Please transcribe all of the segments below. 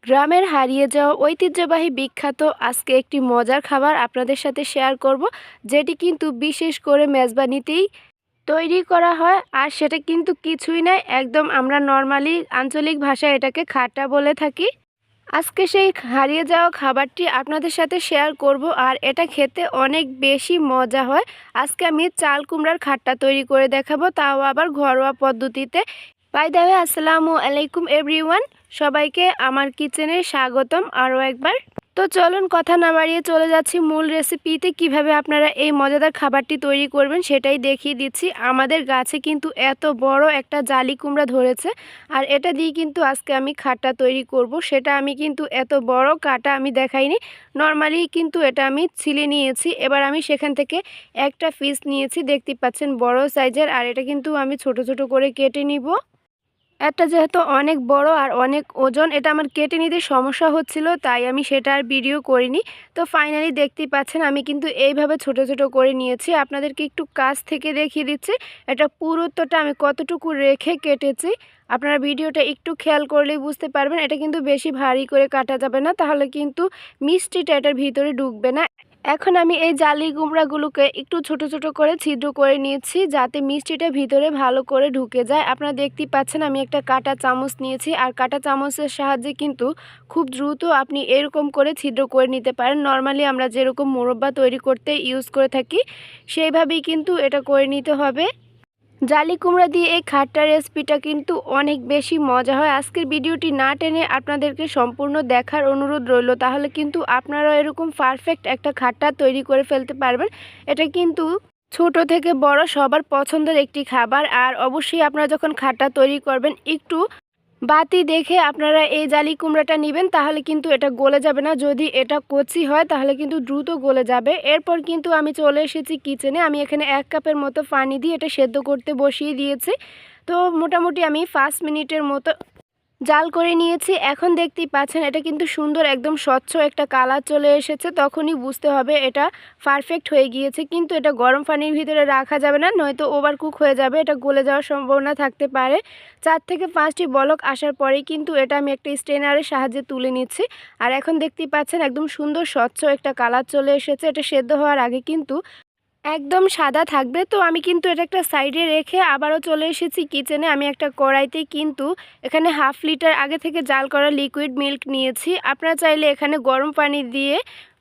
গ্রামের হারিয়ে যাওয়া ঐতিহ্যবাহী বিখ্যাত আজকে একটি মজার খাবার আপনাদের সাথে শেয়ার করব, যেটি কিন্তু বিশেষ করে মেজবানিতেই তৈরি করা হয়। আর সেটা কিন্তু কিছুই নয়, একদম আমরা নর্মালি আঞ্চলিক ভাষায় এটাকে খাটা বলে থাকি। আজকে সেই হারিয়ে যাওয়া খাবারটি আপনাদের সাথে শেয়ার করব, আর এটা খেতে অনেক বেশি মজা হয়। আজকে আমি চাল কুমড়ার খাট্টা তৈরি করে দেখাবো, তাও আবার ঘরোয়া পদ্ধতিতে। বাই দ্য ওয়ে, আসসালামু আলাইকুম এভরিওয়ান। সবাইকে আমার কিচেনে স্বাগতম আরও একবার। তো চলুন কথা না বাড়িয়ে চলে যাচ্ছি মূল রেসিপিতে। কিভাবে আপনারা এই মজাদার খাবারটি তৈরি করবেন সেটাই দেখিয়ে দিচ্ছি। আমাদের গাছে কিন্তু এত বড় একটা জালি কুমড়া ধরেছে, আর এটা দিয়ে কিন্তু আজকে আমি খাট্টা তৈরি করব। সেটা আমি কিন্তু এত বড় কাটা আমি দেখাইনি, নর্মালি কিন্তু এটা আমি ছিলে নিয়েছি। এবার আমি সেখান থেকে একটা পিস নিয়েছি, দেখতে পাচ্ছেন বড় সাইজের, আর এটা কিন্তু আমি ছোট ছোট করে কেটে নিব। এটা যেহেতু অনেক বড় আর অনেক ওজন, এটা আমার কেটে নিতে সমস্যা হচ্ছিল, তাই আমি সেটা আর ভিডিও করিনি। তো ফাইনালি দেখতেই পাচ্ছেন আমি কিন্তু এইভাবে ছোট ছোট করে নিয়েছি। আপনাদেরকে একটু কাছ থেকে দেখিয়ে দিচ্ছি এটা পুরুত্বটা আমি কতটুকু রেখে কেটেছি। আপনারা ভিডিওটা একটু খেয়াল করলেই বুঝতে পারবেন। এটা কিন্তু বেশি ভারী করে কাটা যাবে না, তাহলে কিন্তু মিষ্টিটা এটার ভিতরে ঢুকবে না। এখন আমি এই জালি কুমড়াগুলোকে একটু ছোট ছোট করে ছিদ্র করে নিয়েছি, যাতে মিষ্টিটা ভিতরে ভালো করে ঢুকে যায়। আপনারা দেখতেই পাচ্ছেন আমি একটা কাঁটা চামচ নিয়েছি, আর কাঁটা চামচের সাহায্যে কিন্তু খুব দ্রুত আপনি এরকম করে ছিদ্র করে নিতে পারেন। নর্মালি আমরা যেরকম মোরব্বা তৈরি করতে ইউজ করে থাকি সেইভাবেই কিন্তু এটা করে নিতে হবে। জালি কুমড়া দিয়ে এই খাট্টা রেসিপিটা কিন্তু অনেক বেশি মজা হয়। আজকের ভিডিওটি না টেনে আপনাদেরকে সম্পূর্ণ দেখার অনুরোধ রইল, তাহলে কিন্তু আপনারাও এরকম পারফেক্ট একটা খাট্টা তৈরি করে ফেলতে পারবেন। এটা কিন্তু ছোট থেকে বড় সবার পছন্দের একটি খাবার। আর অবশ্যই আপনারা যখন খাট্টা তৈরি করবেন একটু বাতি দেখে আপনারা এই জালি কুমড়াটা নেবেন, তাহলে কিন্তু এটা গলে যাবে না। যদি এটা কচি হয় তাহলে কিন্তু দ্রুত গলে যাবে। এরপর কিন্তু আমি চলে এসেছি কিচেনে। আমি এখানে 1 কাপের মতো পানি দিয়ে এটা সেদ্ধ করতে বসিয়ে দিয়েছি। তো মোটামুটি আমি 5 মিনিটের মতো জাল করে নিয়েছি। এখন দেখতেই পাচ্ছেন এটা কিন্তু সুন্দর একদম স্বচ্ছ একটা কালার চলে এসেছে। তখনই বুঝতে হবে এটা পারফেক্ট হয়ে গিয়েছে। কিন্তু এটা গরম পানির ভিতরে রাখা যাবে না, নয়তো ওভারকুক হয়ে যাবে, এটা গলে যাওয়ার সম্ভাবনা থাকতে পারে। 4 থেকে 5টি বলক আসার পরেই কিন্তু এটা আমি একটা স্ট্রেনারের সাহায্যে তুলে নিচ্ছি। আর এখন দেখতেই পাচ্ছেন একদম সুন্দর স্বচ্ছ একটা কালার চলে এসেছে। এটা সেদ্ধ হওয়ার আগে কিন্তু একদম সাদা থাকবে। তো আমি কিন্তু এটা একটা সাইডে রেখে আবারও চলে এসেছি কিচেনে। আমি একটা কড়াইতে কিন্তু এখানে 1/2 লিটার আগে থেকে জাল করা লিকুইড মিল্ক নিয়েছি। আপনারা চাইলে এখানে গরম পানি দিয়ে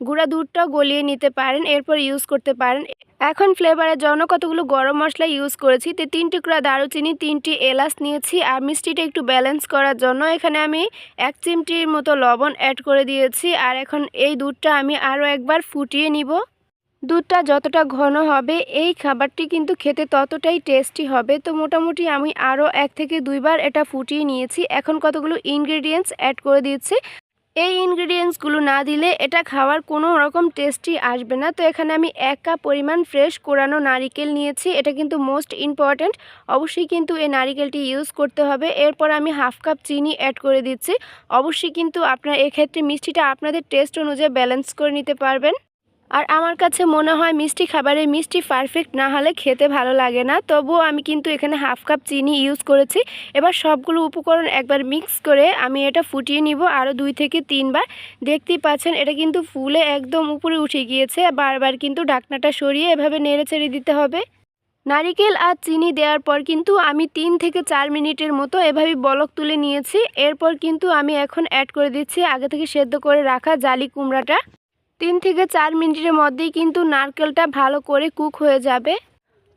গুঁড়া দুধটাও গলিয়ে নিতে পারেন, এরপর ইউজ করতে পারেন। এখন ফ্লেভারের জন্য কতগুলো গরম মশলা ইউজ করেছি। 3 টুকরা দারুচিনি, 3টি এলাচ নিয়েছি। আর মিষ্টিটা একটু ব্যালেন্স করার জন্য এখানে আমি 1 চিমটির মতো লবণ অ্যাড করে দিয়েছি। আর এখন এই দুধটা আমি আরও একবার ফুটিয়ে নিব। দুধটা যতটা ঘন হবে এই খাবারটি কিন্তু খেতে ততটাই টেস্টি হবে। তো মোটামুটি আমি আরও 1 থেকে 2 বার এটা ফুটিয়ে নিয়েছি। এখন কতগুলো ইনগ্রেডিয়েন্টস অ্যাড করে দিয়েছি। এই ইনগ্রেডিয়েন্টসগুলো না দিলে এটা খাওয়ার কোনো রকম টেস্টি আসবে না। তো এখানে আমি 1 কাপ পরিমাণ ফ্রেশ কোরানো নারিকেল নিয়েছি। এটা কিন্তু মোস্ট ইম্পর্ট্যান্ট, অবশ্যই কিন্তু এই নারিকেলটি ইউজ করতে হবে। এরপর আমি 1/2 কাপ চিনি অ্যাড করে দিচ্ছি। অবশ্যই কিন্তু আপনারা এক্ষেত্রে মিষ্টিটা আপনাদের টেস্ট অনুযায়ী ব্যালেন্স করে নিতে পারবেন। আর আমার কাছে মনে হয় মিষ্টি খাবারে মিষ্টি পারফেক্ট না হলে খেতে ভালো লাগে না। তবুও আমি কিন্তু এখানে 1/2 কাপ চিনি ইউজ করেছি। এবার সবগুলো উপকরণ একবার মিক্স করে আমি এটা ফুটিয়ে নিব আরও 2 থেকে 3 বার। দেখতেই পাচ্ছেন এটা কিন্তু ফুলে একদম উপরে উঠে গিয়েছে। বারবার কিন্তু ঢাকনাটা সরিয়ে এভাবে নেড়েচেড়ে দিতে হবে। নারিকেল আর চিনি দেওয়ার পর কিন্তু আমি 3 থেকে 4 মিনিটের মতো এভাবেই বলক তুলে নিয়েছি। এরপর কিন্তু আমি এখন অ্যাড করে দিচ্ছি আগে থেকে সেদ্ধ করে রাখা জালি কুমড়াটা। 3 থেকে 4 মিনিটের মধ্যেই কিন্তু নারকেলটা ভালো করে কুক হয়ে যাবে।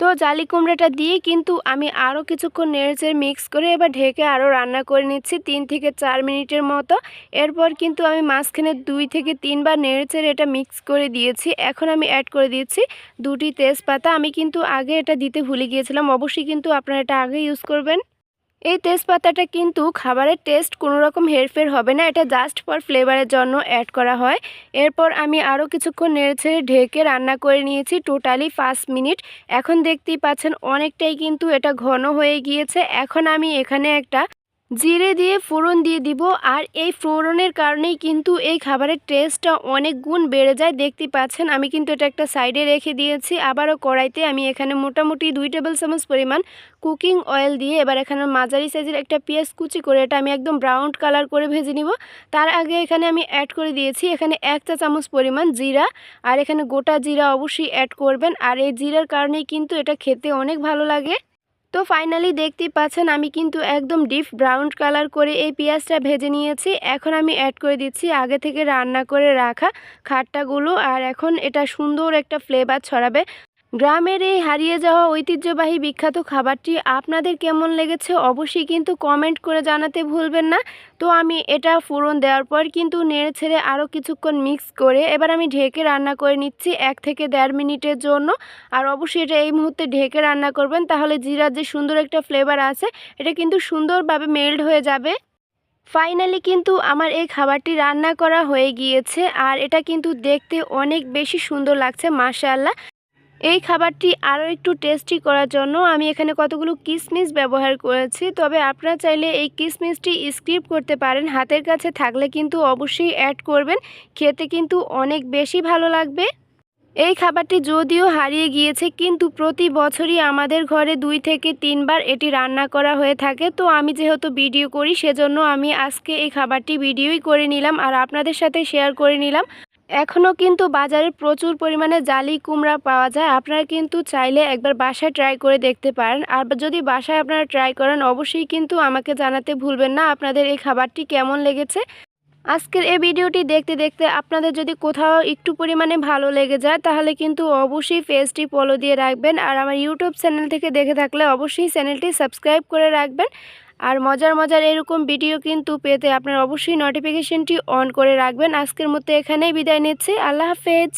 তো জালি কুমড়াটা দিয়ে কিন্তু আমি আরও কিছুক্ষণ নেড়েচেড়ে মিক্স করে এবার ঢেকে আরও রান্না করে নিচ্ছি 3 থেকে 4 মিনিটের মতো। এরপর কিন্তু আমি মাঝখানে 2 থেকে 3 বার নেড়েচেড়ে এটা মিক্স করে দিয়েছি। এখন আমি অ্যাড করে দিয়েছি 2টি তেজপাতা। আমি কিন্তু আগে এটা দিতে ভুলে গিয়েছিলাম, অবশ্যই কিন্তু আপনারা এটা আগে ইউজ করবেন। এই তেজপাতাটা কিন্তু খাবারের টেস্ট কোনো রকম হেরফের হবে না, এটা জাস্ট ফর ফ্লেভারের জন্য অ্যাড করা হয়। এরপর আমি আরও কিছুক্ষণ নেড়েচেড়ে ঢেকে রান্না করে নিয়েছি টোটালি 5 মিনিট। এখন দেখতেই পাচ্ছেন অনেকটাই কিন্তু এটা ঘন হয়ে গিয়েছে। এখন আমি এখানে একটা জিরে দিয়ে ফোড়ন দিয়ে দিব। আর এই ফোড়নের কারণেই কিন্তু এই খাবারের টেস্টটা অনেক গুণ বেড়ে যায়। দেখতে পাচ্ছেন আমি কিন্তু এটা একটা সাইডে রেখে দিয়েছি। আবারও কড়াইতে আমি এখানে মোটামুটি 2 টেবিল চামচ পরিমাণ কুকিং অয়েল দিয়ে এবার এখানে মাঝারি সাইজের একটা পেঁয়াজ কুচি করে এটা আমি একদম ব্রাউন কালার করে ভেজে নিব। তার আগে এখানে আমি অ্যাড করে দিয়েছি এখানে 1 চা চামচ পরিমাণ জিরা। আর এখানে গোটা জিরা অবশ্যই অ্যাড করবেন। আর এই জিরার কারণেই কিন্তু এটা খেতে অনেক ভালো লাগে। তো ফাইনালি দেখতেই পাচ্ছেন আমি কিন্তু একদম ডিপ ব্রাউন কালার করে এই পেঁয়াজটা ভেজে নিয়েছি। এখন আমি অ্যাড করে দিচ্ছি আগে থেকে রান্না করে রাখা খাট্টাগুলো। আর এখন এটা সুন্দর একটা ফ্লেভার ছড়াবে। গ্রামের এই হারিয়ে যাওয়া ঐতিহ্যবাহী বিখ্যাত খাবারটি আপনাদের কেমন লেগেছে অবশ্যই কিন্তু কমেন্ট করে জানাতে ভুলবেন না। তো আমি এটা ফোড়ন দেওয়ার পর কিন্তু নেড়ে ছেড়ে আরও কিছুক্ষণ মিক্স করে এবার আমি ঢেকে রান্না করে নিচ্ছি 1 থেকে 1.5 মিনিটের জন্য। আর অবশ্যই এটা এই মুহূর্তে ঢেকে রান্না করবেন, তাহলে জিরার যে সুন্দর একটা ফ্লেভার আছে এটা কিন্তু সুন্দরভাবে মেল্ট হয়ে যাবে। ফাইনালি কিন্তু আমার এই খাবারটি রান্না করা হয়ে গিয়েছে। আর এটা কিন্তু দেখতে অনেক বেশি সুন্দর লাগছে মাশাআল্লাহ। এই খাবারটি আরও একটু টেস্টি করার জন্য আমি এখানে কতগুলো কিশমিশ ব্যবহার করেছি। তবে আপনারা চাইলে এই কিশমিশটি স্কিপ করতে পারেন, হাতের কাছে থাকলে কিন্তু অবশ্যই অ্যাড করবেন। খেতে কিন্তু অনেক বেশি ভালো লাগবে। এই খাবারটি যদিও হারিয়ে গিয়েছে কিন্তু প্রতি বছরই আমাদের ঘরে 2 থেকে 3 বার এটি রান্না করা হয়ে থাকে। তো আমি যেহেতু ভিডিও করি সেজন্য আমি আজকে এই খাবারটি ভিডিওই করে নিলাম আর আপনাদের সাথে শেয়ার করে নিলাম। এখনও কিন্তু বাজারে প্রচুর পরিমাণে জালি কুমড়া পাওয়া যায়। আপনারা কিন্তু চাইলে একবার বাসায় ট্রাই করে দেখতে পারেন। আর যদি বাসায় আপনারা ট্রাই করেন অবশ্যই কিন্তু আমাকে জানাতে ভুলবেন না আপনাদের এই খাবারটি কেমন লেগেছে। আজকের এই ভিডিওটি দেখতে দেখতে আপনাদের যদি কোথাও একটু পরিমাণে ভালো লেগে যায় তাহলে কিন্তু অবশ্যই পেজটি ফলো দিয়ে রাখবেন। আর আমার ইউটিউব চ্যানেল থেকে দেখে থাকলে অবশ্যই চ্যানেলটি সাবস্ক্রাইব করে রাখবেন। আর মজার মজার এরকম ভিডিও কিন্তু পেতে আপনার অবশ্যই নোটিফিকেশনটি অন করে রাখবেন। আজকের মতো এখানেই বিদায় নিচ্ছি। আল্লাহ হাফেজ।